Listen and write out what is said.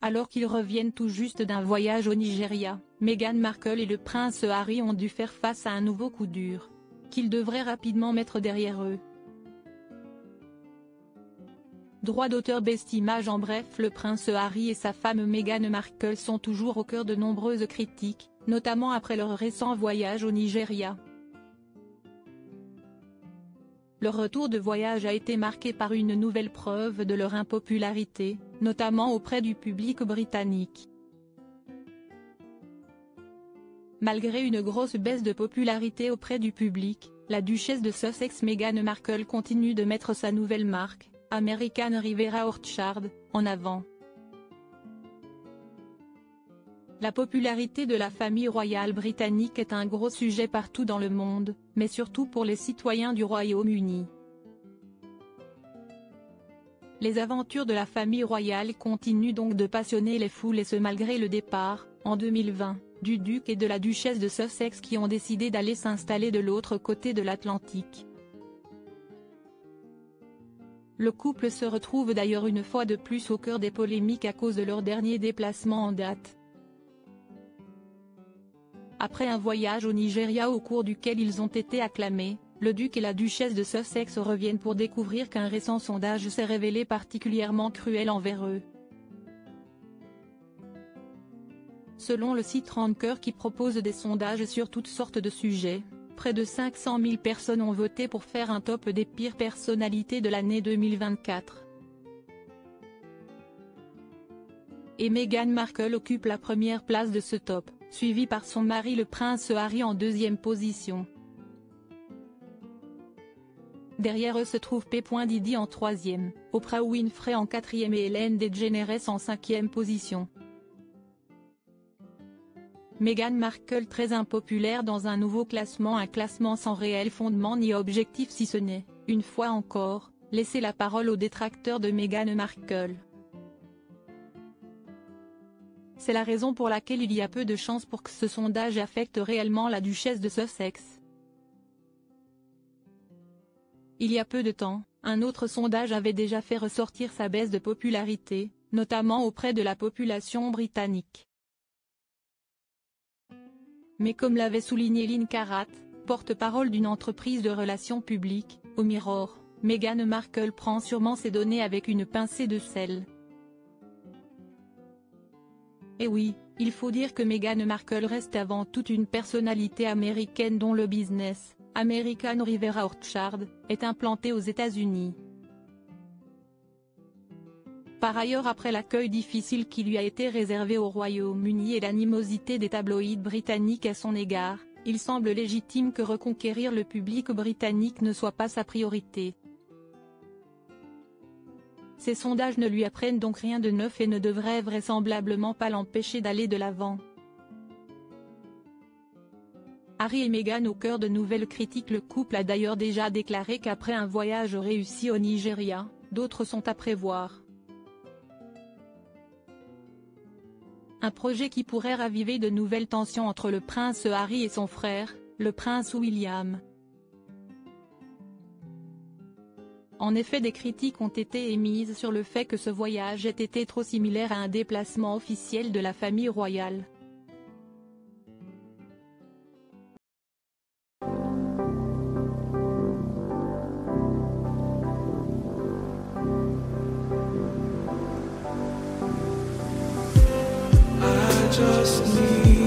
Alors qu'ils reviennent tout juste d'un voyage au Nigeria, Meghan Markle et le prince Harry ont dû faire face à un nouveau coup dur, qu'ils devraient rapidement mettre derrière eux. Droit d'auteur best image. En bref, le prince Harry et sa femme Meghan Markle sont toujours au cœur de nombreuses critiques, notamment après leur récent voyage au Nigeria. Leur retour de voyage a été marqué par une nouvelle preuve de leur impopularité, notamment auprès du public britannique. Malgré une grosse baisse de popularité auprès du public, la duchesse de Sussex Meghan Markle continue de mettre sa nouvelle marque, American Riviera Orchard, en avant. La popularité de la famille royale britannique est un gros sujet partout dans le monde, mais surtout pour les citoyens du Royaume-Uni. Les aventures de la famille royale continuent donc de passionner les foules et ce malgré le départ, en 2020, du duc et de la duchesse de Sussex qui ont décidé d'aller s'installer de l'autre côté de l'Atlantique. Le couple se retrouve d'ailleurs une fois de plus au cœur des polémiques à cause de leur dernier déplacement en date. Après un voyage au Nigeria au cours duquel ils ont été acclamés, le duc et la duchesse de Sussex reviennent pour découvrir qu'un récent sondage s'est révélé particulièrement cruel envers eux. Selon le site Ranker qui propose des sondages sur toutes sortes de sujets, près de 500 000 personnes ont voté pour faire un top des pires personnalités de l'année 2024. Et Meghan Markle occupe la première place de ce top, suivi par son mari le prince Harry en deuxième position. Derrière eux se trouve P. Diddy en troisième, Oprah Winfrey en quatrième et Ellen DeGeneres en cinquième position. Meghan Markle très impopulaire dans un nouveau classement, un classement sans réel fondement ni objectif si ce n'est, une fois encore, laisser la parole aux détracteurs de Meghan Markle. C'est la raison pour laquelle il y a peu de chances pour que ce sondage affecte réellement la duchesse de Sussex. Il y a peu de temps, un autre sondage avait déjà fait ressortir sa baisse de popularité, notamment auprès de la population britannique. Mais comme l'avait souligné Lynn Karat, porte-parole d'une entreprise de relations publiques, au Mirror, Meghan Markle prend sûrement ces données avec une pincée de sel. Et oui, il faut dire que Meghan Markle reste avant tout une personnalité américaine dont le business, American Riviera Orchard, est implanté aux États-Unis. Par ailleurs, après l'accueil difficile qui lui a été réservé au Royaume-Uni et l'animosité des tabloïds britanniques à son égard, il semble légitime que reconquérir le public britannique ne soit pas sa priorité. Ces sondages ne lui apprennent donc rien de neuf et ne devraient vraisemblablement pas l'empêcher d'aller de l'avant. Harry et Meghan au cœur de nouvelles critiques. Le couple a d'ailleurs déjà déclaré qu'après un voyage réussi au Nigeria, d'autres sont à prévoir. Un projet qui pourrait raviver de nouvelles tensions entre le prince Harry et son frère, le prince William. En effet, des critiques ont été émises sur le fait que ce voyage ait été trop similaire à un déplacement officiel de la famille royale. Just need